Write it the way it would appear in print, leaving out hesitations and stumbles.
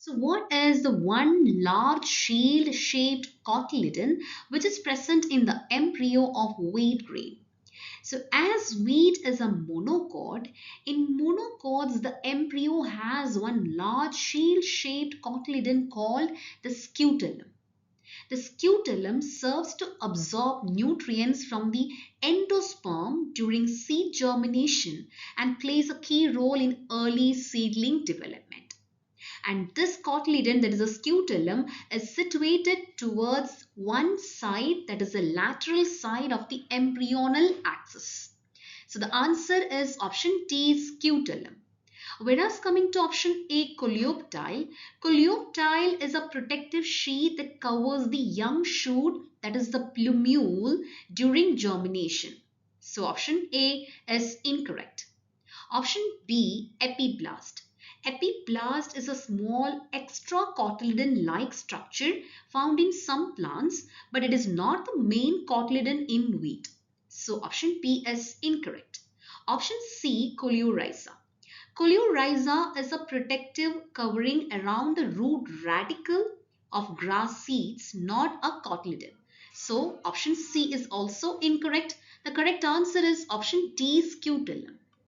So what is the one large shield-shaped cotyledon which is present in the embryo of wheat grain? So as wheat is a monocot, in monocots the embryo has one large shield-shaped cotyledon called the scutellum. The scutellum serves to absorb nutrients from the endosperm during seed germination and plays a key role in early seedling development. And this cotyledon, that is a scutellum, is situated towards one side, that is the lateral side of the embryonal axis. So the answer is option D, scutellum. Whereas coming to option A, coleoptile, coleoptile is a protective sheath that covers the young shoot, that is the plumule, during germination. So option A is incorrect. Option B, epiblast. Epiblast is a small extracotyledon-like structure found in some plants, but it is not the main cotyledon in wheat. So option B is incorrect. Option C, coleorhiza. Coleorhiza is a protective covering around the root radicle of grass seeds, not a cotyledon. So option C is also incorrect. The correct answer is option D, scutellum.